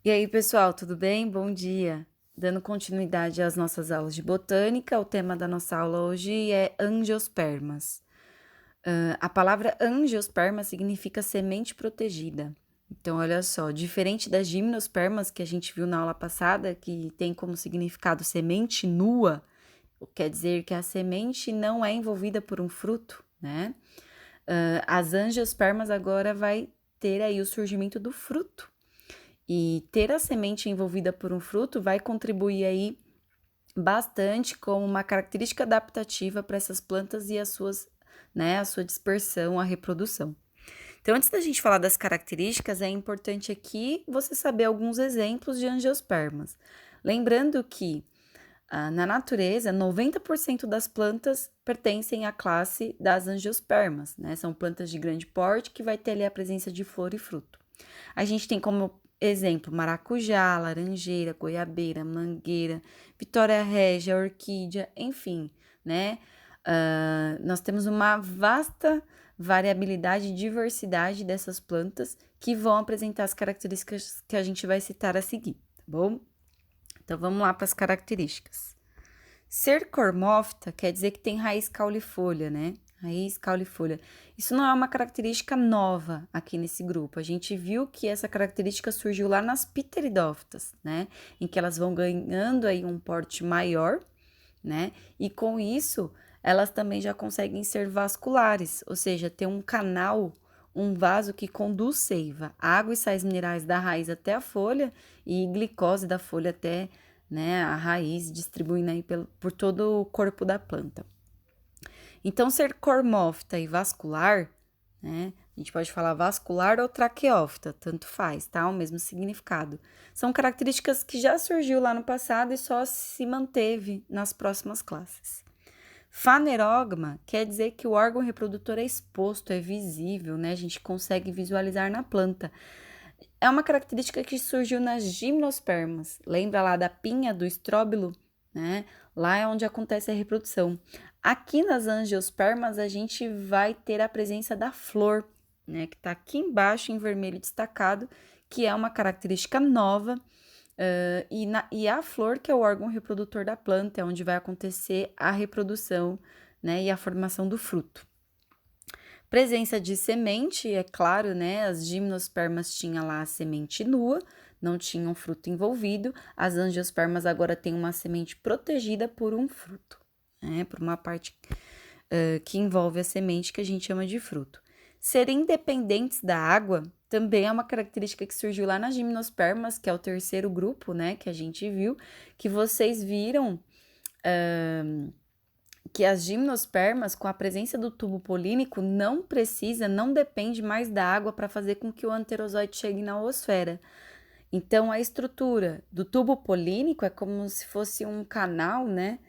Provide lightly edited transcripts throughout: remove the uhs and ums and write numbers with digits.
E aí, pessoal, tudo bem? Bom dia. Dando continuidade às nossas aulas de botânica, o tema da nossa aula hoje é angiospermas. A palavra angiosperma significa semente protegida. Então, olha só, diferente das gimnospermas que a gente viu na aula passada, que tem como significado semente nua, quer dizer que a semente não é envolvida por um fruto, né? As angiospermas agora vai ter aí o surgimento do fruto. E ter a semente envolvida por um fruto vai contribuir aí bastante como uma característica adaptativa para essas plantas e a sua dispersão, a reprodução. Então, antes da gente falar das características, é importante aqui você saber alguns exemplos de angiospermas. Lembrando que na natureza, 90% das plantas pertencem à classe das angiospermas, né? São plantas de grande porte que vai ter ali a presença de flor e fruto. A gente tem como exemplo maracujá, laranjeira, goiabeira, mangueira, vitória régia, orquídea, enfim, né? Nós temos uma vasta variabilidade e diversidade dessas plantas que vão apresentar as características que a gente vai citar a seguir, tá bom? Então vamos lá para as características. Ser cormófita quer dizer que tem raiz caulifolha, né? Raiz caulifolha. Isso não é uma característica nova aqui nesse grupo. A gente viu que essa característica surgiu lá nas pteridófitas, né? Em que elas vão ganhando aí um porte maior, né? E com isso, elas também já conseguem ser vasculares, ou seja, ter um canal, um vaso que conduz seiva, água e sais minerais da raiz até a folha e glicose da folha até, né, a raiz, distribuindo aí por todo o corpo da planta. Então, ser cormófita e vascular, né? A gente pode falar vascular ou traqueófita, tanto faz, tá? O mesmo significado. São características que já surgiu lá no passado e só se manteve nas próximas classes. Fanerogma quer dizer que o órgão reprodutor é exposto, é visível, né? A gente consegue visualizar na planta. É uma característica que surgiu nas gimnospermas. Lembra lá da pinha, do estróbilo, né? Lá é onde acontece a reprodução. Aqui nas angiospermas, a gente vai ter a presença da flor, né? Que tá aqui embaixo em vermelho destacado, que é uma característica nova. E a flor, que é o órgão reprodutor da planta, é onde vai acontecer a reprodução, né? E a formação do fruto. Presença de semente, é claro, né? As gimnospermas tinham lá a semente nua, não tinham fruto envolvido. As angiospermas agora têm uma semente protegida por um fruto, né? Por uma parte que envolve a semente que a gente chama de fruto. Ser independentes da água também é uma característica que surgiu lá nas gimnospermas, que é o terceiro grupo, né? Que a gente viu, que vocês viram. Que as gimnospermas, com a presença do tubo polínico, não depende mais da água para fazer com que o anterozoide chegue na oosfera. Então, a estrutura do tubo polínico é como se fosse um canal, né?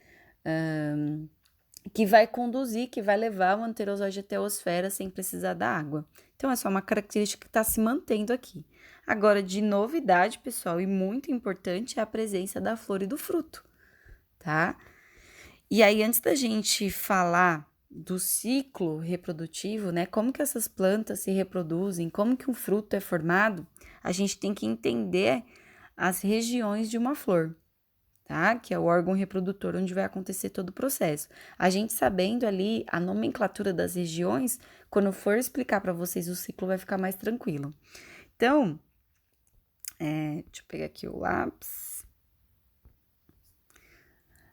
Que vai conduzir, que vai levar o anterozoide até a oosfera sem precisar da água. Então, é só uma característica que está se mantendo aqui. Agora, de novidade, pessoal, e muito importante, é a presença da flor e do fruto, tá? E aí, antes da gente falar do ciclo reprodutivo, né, como que essas plantas se reproduzem, como que um fruto é formado, a gente tem que entender as regiões de uma flor, tá? Que é o órgão reprodutor onde vai acontecer todo o processo. A gente sabendo ali a nomenclatura das regiões, quando for explicar para vocês o ciclo, vai ficar mais tranquilo. Então, deixa eu pegar aqui o lápis.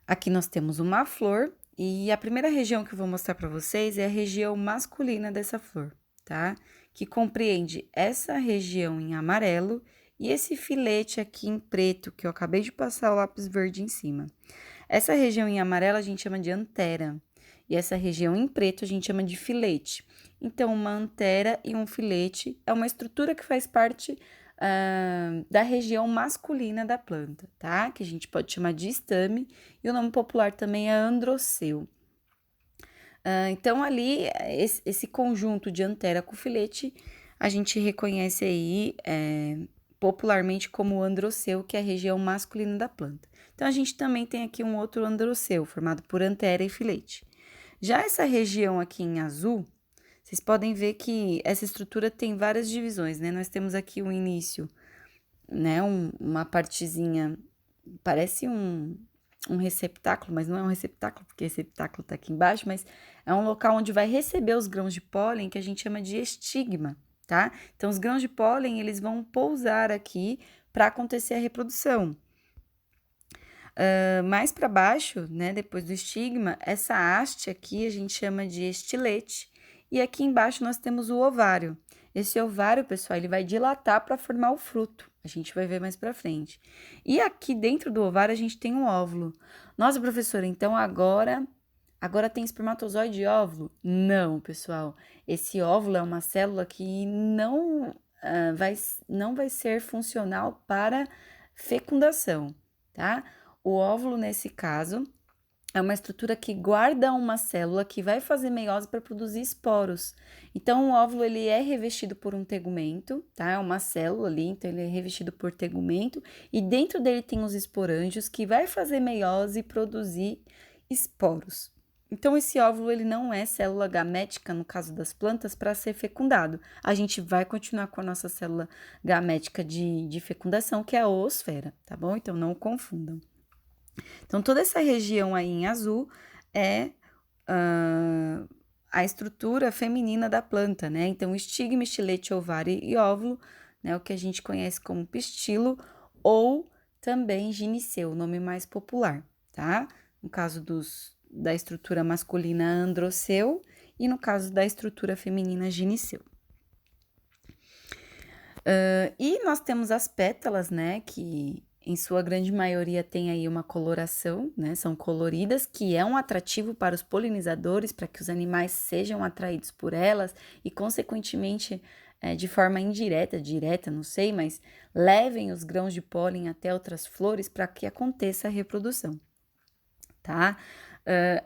Aqui nós temos uma flor e a primeira região que eu vou mostrar para vocês é a região masculina dessa flor, tá? Que compreende essa região em amarelo e esse filete aqui em preto, que eu acabei de passar o lápis verde em cima. Essa região em amarelo a gente chama de antera e essa região em preto a gente chama de filete. Então, uma antera e um filete é uma estrutura que faz parte da região masculina da planta, tá? Que a gente pode chamar de estame, e o nome popular também é androceu. Então, ali, esse conjunto de antera com filete, a gente reconhece aí popularmente como androceu, que é a região masculina da planta. Então, a gente também tem aqui um outro androceu, formado por antera e filete. Já essa região aqui em azul, vocês podem ver que essa estrutura tem várias divisões, né? Nós temos aqui o início né, uma partezinha, parece um receptáculo, mas não é um receptáculo, porque receptáculo tá aqui embaixo, mas é um local onde vai receber os grãos de pólen, que a gente chama de estigma, tá? Então, os grãos de pólen, eles vão pousar aqui para acontecer a reprodução. Mais para baixo, né, depois do estigma, essa haste aqui a gente chama de estilete, e aqui embaixo nós temos o ovário. Esse ovário, pessoal, ele vai dilatar para formar o fruto. A gente vai ver mais para frente. E aqui dentro do ovário a gente tem um óvulo. Nossa, professora, então agora tem espermatozoide e óvulo? Não, pessoal. Esse óvulo é uma célula que não vai ser funcional para fecundação, tá? O óvulo, nesse caso, é uma estrutura que guarda uma célula que vai fazer meiose para produzir esporos. Então, o óvulo ele é revestido por um tegumento, tá? É uma célula ali, então ele é revestido por tegumento e dentro dele tem os esporângios que vai fazer meiose e produzir esporos. Então, esse óvulo ele não é célula gamética, no caso das plantas, para ser fecundado. A gente vai continuar com a nossa célula gamética de fecundação, que é a oosfera, tá bom? Então, não confundam. Então, toda essa região aí em azul é a estrutura feminina da planta, né? Então, estigma, estilete, ovário e óvulo, né? O que a gente conhece como pistilo ou também gineceu, o nome mais popular, tá? No caso da estrutura masculina, androceu, e no caso da estrutura feminina, gineceu. E nós temos as pétalas, né? Que em sua grande maioria tem aí uma coloração, né? São coloridas, que é um atrativo para os polinizadores, para que os animais sejam atraídos por elas e, consequentemente, de forma indireta, direta, não sei, mas levem os grãos de pólen até outras flores para que aconteça a reprodução, tá?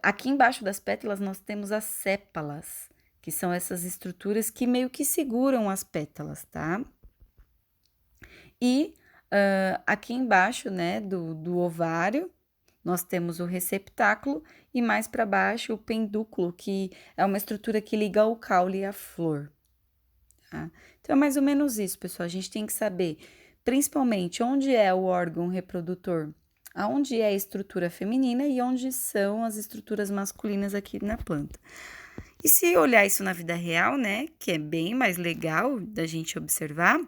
Aqui embaixo das pétalas nós temos as sépalas, que são essas estruturas que meio que seguram as pétalas, tá? E aqui embaixo, né, do ovário, nós temos o receptáculo e mais para baixo o pendúculo, que é uma estrutura que liga o caule à flor. Tá? Então, é mais ou menos isso, pessoal. A gente tem que saber, principalmente, onde é o órgão reprodutor, aonde é a estrutura feminina e onde são as estruturas masculinas aqui na planta. E se olhar isso na vida real, né, que é bem mais legal da gente observar,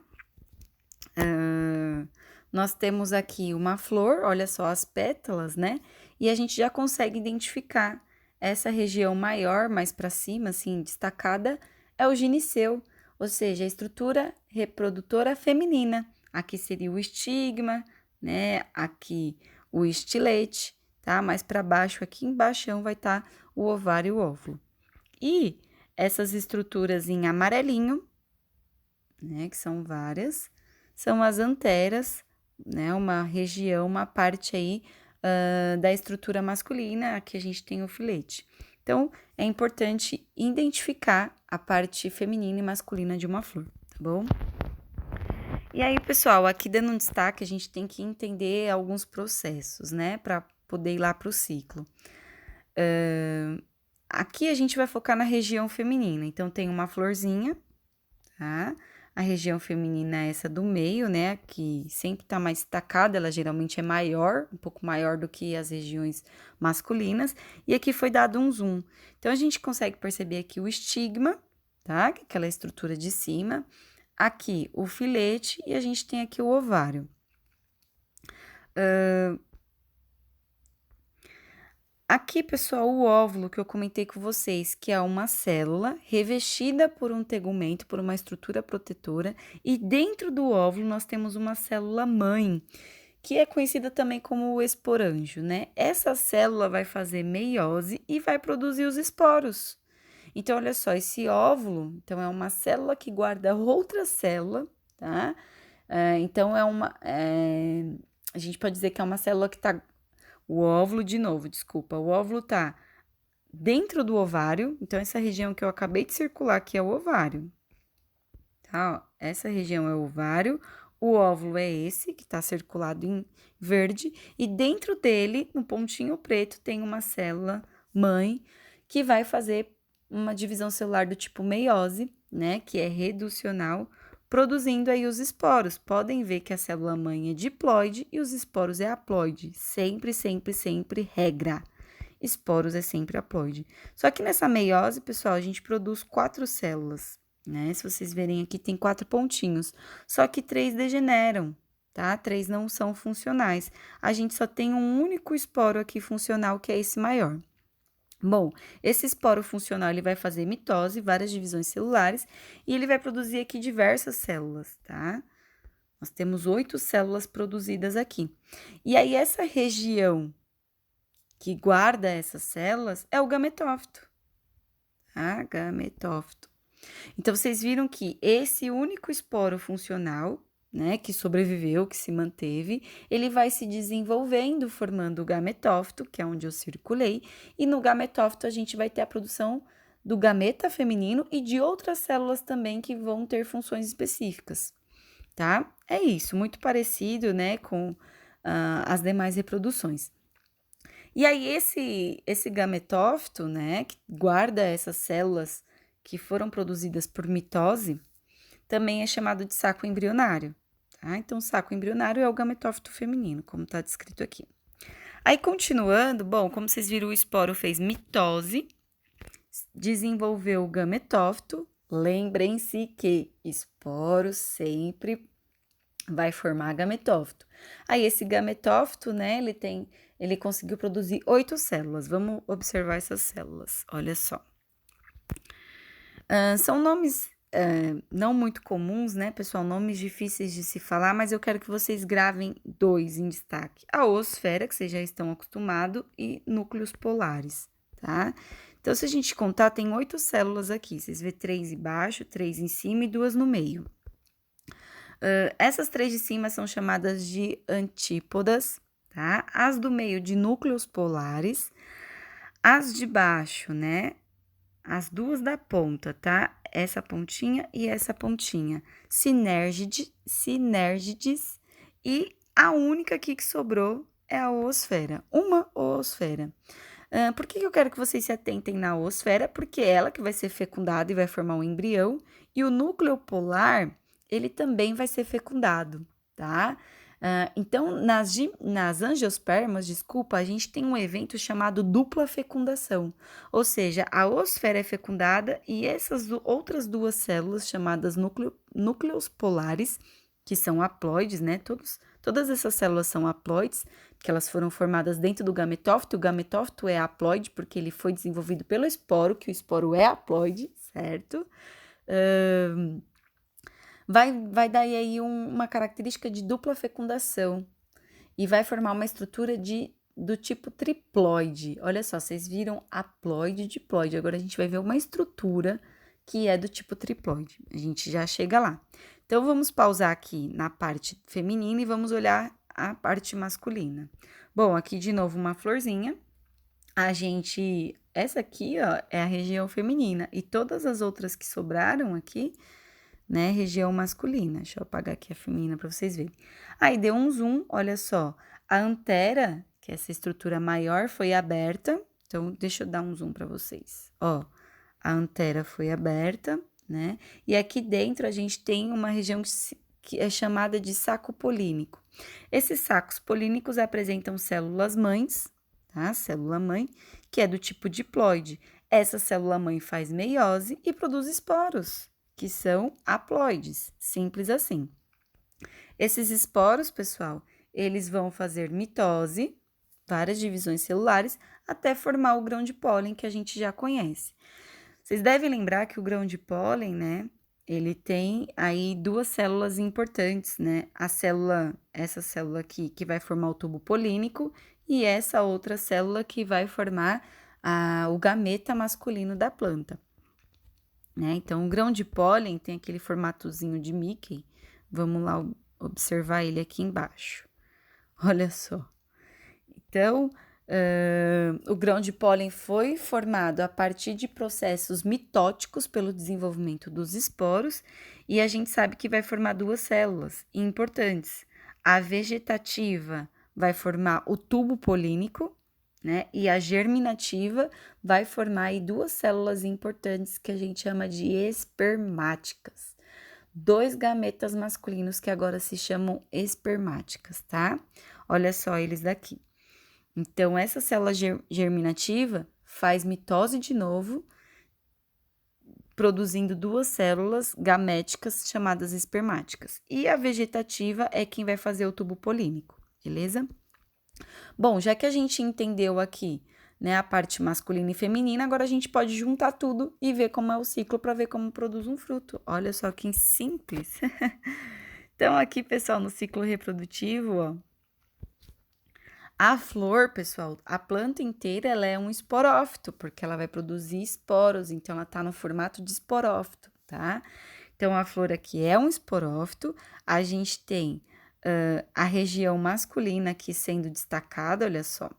nós temos aqui uma flor, olha só as pétalas, né? E a gente já consegue identificar essa região maior, mais para cima, assim, destacada, é o gineceu, ou seja, a estrutura reprodutora feminina. Aqui seria o estigma, né? Aqui o estilete, tá? Mais para baixo, aqui embaixo vai estar o ovário e o óvulo. E essas estruturas em amarelinho, né? Que são várias, são as anteras, né? Uma região, uma parte aí da estrutura masculina, aqui a gente tem o filete. Então, é importante identificar a parte feminina e masculina de uma flor, tá bom? E aí, pessoal, aqui dando um destaque, a gente tem que entender alguns processos, né? Para poder ir lá para o ciclo. Aqui a gente vai focar na região feminina, então tem uma florzinha, tá? A região feminina é essa do meio, né? Que sempre tá mais destacada, ela geralmente é maior, um pouco maior do que as regiões masculinas. E aqui foi dado um zoom. Então, a gente consegue perceber aqui o estigma, tá? Aquela estrutura de cima. Aqui o filete e a gente tem aqui o ovário. Aqui, pessoal, o óvulo que eu comentei com vocês, que é uma célula revestida por um tegumento, por uma estrutura protetora, e dentro do óvulo nós temos uma célula mãe, que é conhecida também como o esporângio, né? Essa célula vai fazer meiose e vai produzir os esporos. Então, olha só, esse óvulo, então, é uma célula que guarda outra célula, tá? Então, a gente pode dizer que é uma célula que tá. O óvulo, de novo, desculpa, o óvulo tá dentro do ovário, então essa região que eu acabei de circular aqui é o ovário, tá? Ó, essa região é o ovário, o óvulo é esse que tá circulado em verde, e dentro dele, no pontinho preto, tem uma célula mãe que vai fazer uma divisão celular do tipo meiose, né? Que é reducional produzindo aí os esporos. Podem ver que a célula-mãe é diploide e os esporos é haploide. Sempre, sempre, sempre regra. Esporos é sempre haploide. Só que nessa meiose, pessoal, a gente produz 4 células, né? Se vocês verem aqui, tem 4 pontinhos. Só que 3 degeneram, tá? 3 não são funcionais. A gente só tem um único esporo aqui funcional, que é esse maior. Bom, esse esporo funcional, ele vai fazer mitose, várias divisões celulares, e ele vai produzir aqui diversas células, tá? Nós temos 8 células produzidas aqui. E aí, essa região que guarda essas células é o gametófito, tá? Gametófito. Então, vocês viram que esse único esporo funcional, né, que sobreviveu, que se manteve, ele vai se desenvolvendo, formando o gametófito, que é onde eu circulei, e no gametófito a gente vai ter a produção do gameta feminino e de outras células também que vão ter funções específicas, tá? É isso, muito parecido, né, com as demais reproduções. E aí, esse gametófito, né, que guarda essas células que foram produzidas por mitose, também é chamado de saco embrionário, tá? Então, saco embrionário é o gametófito feminino, como está descrito aqui. Aí, continuando, bom, como vocês viram, o esporo fez mitose, desenvolveu o gametófito. Lembrem-se que esporo sempre vai formar gametófito. Aí, esse gametófito, né, ele conseguiu produzir 8 células. Vamos observar essas células, olha só. São nomes não muito comuns, né, pessoal? Nomes difíceis de se falar, mas eu quero que vocês gravem 2 em destaque. A oosfera, que vocês já estão acostumados, e núcleos polares, tá? Então, se a gente contar, tem 8 células aqui. Vocês vê 3 embaixo, 3 em cima e 2 no meio. Essas 3 de cima são chamadas de antípodas, tá? As do meio de núcleos polares. As de baixo, né? As 2 da ponta, tá? Essa pontinha e essa pontinha. Sinérgides. E a única aqui que sobrou é a oosfera. Uma oosfera. Por que eu quero que vocês se atentem na oosfera? Porque é ela que vai ser fecundada e vai formar um embrião. E o núcleo polar, ele também vai ser fecundado, tá? Então, nas angiospermas, desculpa, a gente tem um evento chamado dupla fecundação. Ou seja, a oosfera é fecundada e essas outras 2 células, chamadas núcleos polares, que são haploides, né? Todas essas células são haploides, porque elas foram formadas dentro do gametófito. O gametófito é haploide porque ele foi desenvolvido pelo esporo, que o esporo é haploide, certo? Vai dar aí uma característica de dupla fecundação e vai formar uma estrutura do tipo triploide. Olha só, vocês viram haploide e diploide. Agora a gente vai ver uma estrutura que é do tipo triploide. A gente já chega lá. Então, vamos pausar aqui na parte feminina e vamos olhar a parte masculina. Bom, aqui de novo uma florzinha. Essa aqui, ó, é a região feminina e todas as outras que sobraram aqui, né, região masculina. Deixa eu apagar aqui a feminina para vocês verem. Aí, deu um zoom, olha só. A antera, que é essa estrutura maior, foi aberta. Então, deixa eu dar um zoom para vocês. Ó, a antera foi aberta, né? E aqui dentro a gente tem uma região que é chamada de saco polínico. Esses sacos polínicos apresentam células mães, tá? Célula mãe, que é do tipo diploide. Essa célula mãe faz meiose e produz esporos, que são haploides, simples assim. Esses esporos, pessoal, eles vão fazer mitose, várias divisões celulares, até formar o grão de pólen que a gente já conhece. Vocês devem lembrar que o grão de pólen, né, ele tem aí 2 células importantes, né? Essa célula aqui que vai formar o tubo polínico e essa outra célula que vai formar o gameta masculino da planta. Né? Então, o grão de pólen tem aquele formatozinho de Mickey. Vamos lá observar ele aqui embaixo. Olha só. Então, o grão de pólen foi formado a partir de processos mitóticos pelo desenvolvimento dos esporos e a gente sabe que vai formar 2 células importantes. A vegetativa vai formar o tubo polínico, né? E a germinativa vai formar aí 2 células importantes que a gente chama de espermáticas. 2 gametas masculinos que agora se chamam espermáticas, tá? Olha só eles daqui. Então, essa célula germinativa faz mitose de novo, produzindo 2 células gaméticas chamadas espermáticas. E a vegetativa é quem vai fazer o tubo polínico, beleza? Bom, já que a gente entendeu aqui, né, a parte masculina e feminina, agora a gente pode juntar tudo e ver como é o ciclo para ver como produz um fruto. Olha só que simples. Então, aqui, pessoal, no ciclo reprodutivo, ó, a flor, pessoal, a planta inteira, ela é um esporófito, porque ela vai produzir esporos, então ela tá no formato de esporófito, tá? Então, a flor aqui é um esporófito, a gente tem a região masculina aqui sendo destacada, olha só,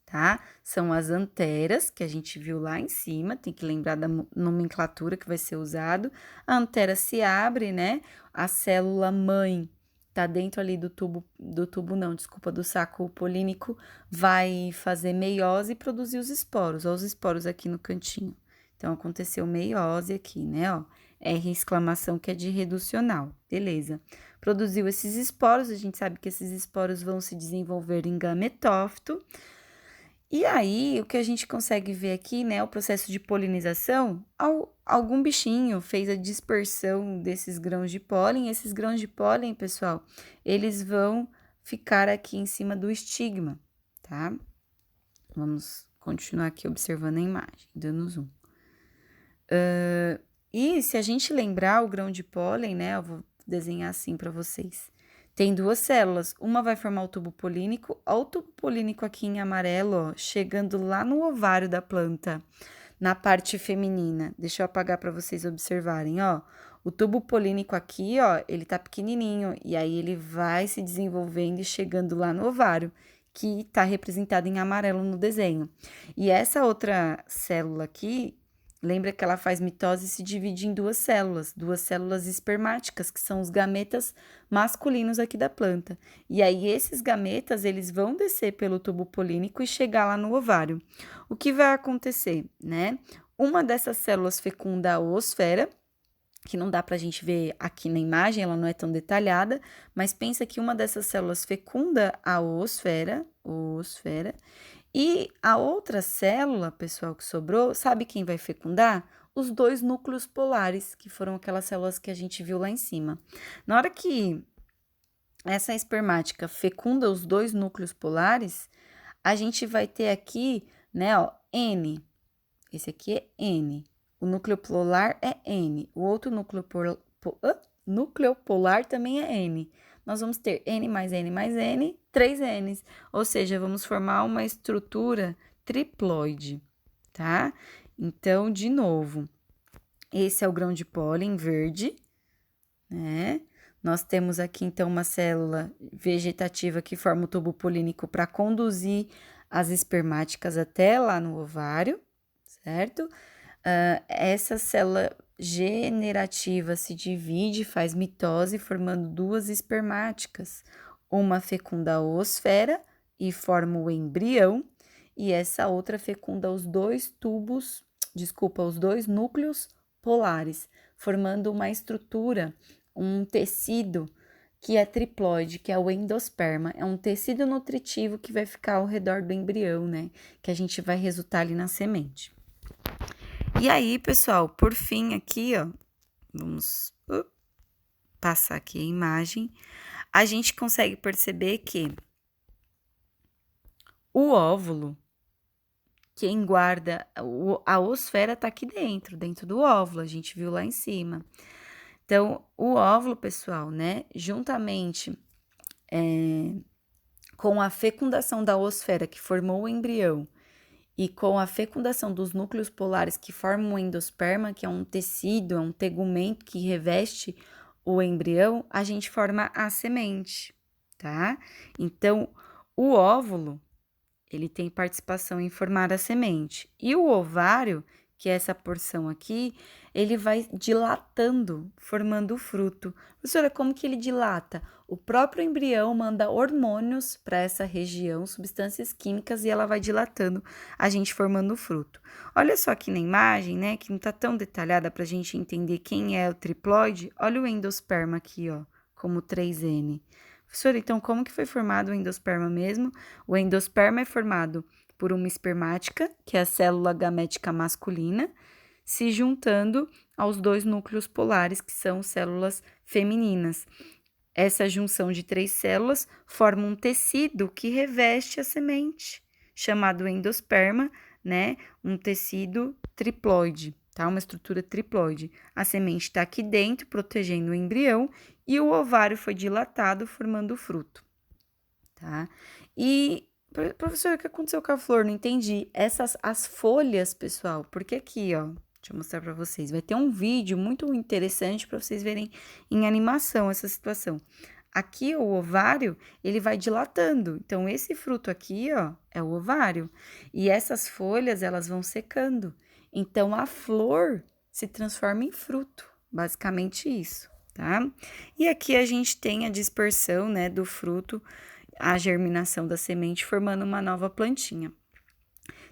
tá? São as anteras, que a gente viu lá em cima, tem que lembrar da nomenclatura que vai ser usado. A antera se abre, né? A célula mãe tá dentro ali do do saco polínico, vai fazer meiose e produzir os esporos. Olha os esporos aqui no cantinho. Então, aconteceu meiose aqui, né, ó. R exclamação que é de reducional, beleza. Produziu esses esporos, a gente sabe que esses esporos vão se desenvolver em gametófito. E aí, o que a gente consegue ver aqui, né, o processo de polinização, algum bichinho fez a dispersão desses grãos de pólen. Esses grãos de pólen, pessoal, eles vão ficar aqui em cima do estigma, tá? Vamos continuar aqui observando a imagem, dando zoom. E se a gente lembrar o grão de pólen, né, eu vou desenhar assim para vocês. Tem 2 células, uma vai formar o tubo polínico, ó, o tubo polínico aqui em amarelo, ó, chegando lá no ovário da planta, na parte feminina. Deixa eu apagar para vocês observarem, ó. O tubo polínico aqui, ó, ele tá pequenininho, e aí ele vai se desenvolvendo e chegando lá no ovário, que tá representado em amarelo no desenho. E essa outra célula aqui, lembra que ela faz mitose e se divide em 2 células espermáticas, que são os gametas masculinos aqui da planta. E aí, esses gametas, eles vão descer pelo tubo polínico e chegar lá no ovário. O que vai acontecer, né? Uma dessas células fecunda a oosfera, que não dá pra gente ver aqui na imagem, ela não é tão detalhada, mas pensa que uma dessas células fecunda a oosfera, e a outra célula, pessoal, que sobrou, sabe quem vai fecundar? Os 2 núcleos polares, que foram aquelas células que a gente viu lá em cima. Na hora que essa espermática fecunda os 2 núcleos polares, a gente vai ter aqui, né, ó, N. Esse aqui é N. O núcleo polar é N. O outro núcleo polar também é N. Nós vamos ter N mais N mais N, 3 N's. Ou seja, vamos formar uma estrutura triploide, tá? Então, de novo, esse é o grão de pólen verde, né? Nós temos aqui, então, uma célula vegetativa que forma o tubo polínico para conduzir as espermáticas até lá no ovário, certo? Essa célula generativa se divide, faz mitose, formando 2 espermáticas. Uma fecunda a oosfera e forma o embrião, e essa outra fecunda os 2 núcleos polares, formando uma estrutura, um tecido que é triploide, que é o endosperma. É um tecido nutritivo que vai ficar ao redor do embrião, né? Que a gente vai resultar ali na semente. E aí, pessoal, por fim aqui, ó, vamos passar aqui a imagem, a gente consegue perceber que o óvulo, quem guarda, a oosfera tá aqui dentro do óvulo, a gente viu lá em cima. Então, o óvulo, pessoal, né, juntamente com a fecundação da oosfera que formou o embrião, e com a fecundação dos núcleos polares que formam o endosperma, que é um tecido, é um tegumento que reveste o embrião, a gente forma a semente, tá? Então, o óvulo, ele tem participação em formar a semente. E o ovário, que é essa porção aqui, ele vai dilatando, formando o fruto. Professora, como que ele dilata? O próprio embrião manda hormônios para essa região, substâncias químicas, e ela vai dilatando, a gente formando o fruto. Olha só aqui na imagem, né, que não tá tão detalhada para a gente entender quem é o triploide. Olha o endosperma aqui, ó, como 3N. Professora, então como que foi formado o endosperma mesmo? O endosperma é formado por uma espermática, que é a célula gamética masculina, se juntando aos dois núcleos polares, que são células femininas. Essa junção de 3 células forma um tecido que reveste a semente, chamado endosperma, né? Um tecido triploide, tá? Uma estrutura triploide. A semente está aqui dentro, protegendo o embrião, e o ovário foi dilatado, formando o fruto, tá? E professora, o que aconteceu com a flor? Não entendi. As folhas, pessoal, porque aqui, ó, deixa eu mostrar para vocês. Vai ter um vídeo muito interessante para vocês verem em animação essa situação. Aqui, o ovário, ele vai dilatando. Então, esse fruto aqui, ó, é o ovário. E essas folhas, elas vão secando. Então, a flor se transforma em fruto. Basicamente isso, tá? E aqui a gente tem a dispersão, né, do fruto, a germinação da semente, formando uma nova plantinha.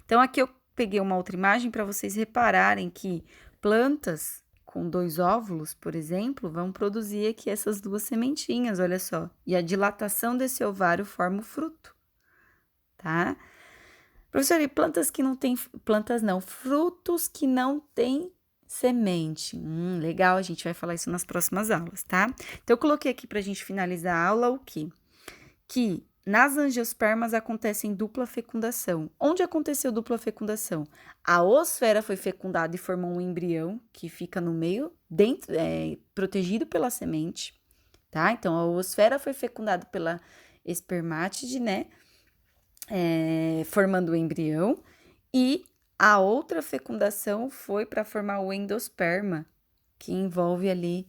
Então, aqui eu peguei uma outra imagem para vocês repararem que plantas com 2 óvulos, por exemplo, vão produzir aqui essas 2 sementinhas, olha só. E a dilatação desse ovário forma o fruto, tá? Professora, e plantas que não têm, plantas não, frutos que não têm semente. Legal, a gente vai falar isso nas próximas aulas, tá? Então, eu coloquei aqui pra gente finalizar a aula o quê? Que nas angiospermas acontece dupla fecundação. Onde aconteceu dupla fecundação? A oosfera foi fecundada e formou um embrião que fica no meio, dentro, protegido pela semente, tá? Então, a oosfera foi fecundada pela espermátide, né? Formando o embrião. E a outra fecundação foi para formar o endosperma, que envolve ali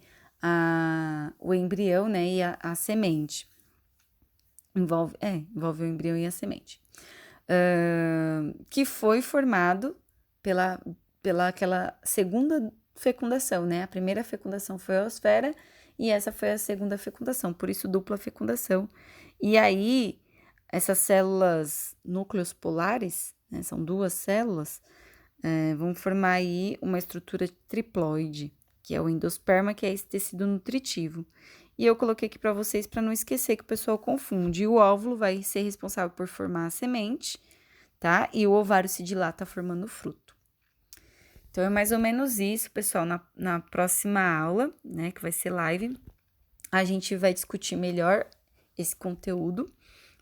o embrião, né? E a semente. Envolve o embrião e a semente. Que foi formado pela aquela segunda fecundação, né? A primeira fecundação foi a oosfera e essa foi a segunda fecundação, por isso dupla fecundação. E aí, essas células núcleos polares, né? São 2 células, vão formar aí uma estrutura triploide, que é o endosperma, que é esse tecido nutritivo. E eu coloquei aqui para vocês para não esquecer que o pessoal confunde. O óvulo vai ser responsável por formar a semente, tá? E o ovário se dilata formando o fruto. Então, é mais ou menos isso, pessoal. Na próxima aula, né, que vai ser live, a gente vai discutir melhor esse conteúdo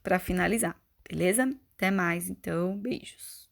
para finalizar, beleza? Até mais, então, beijos.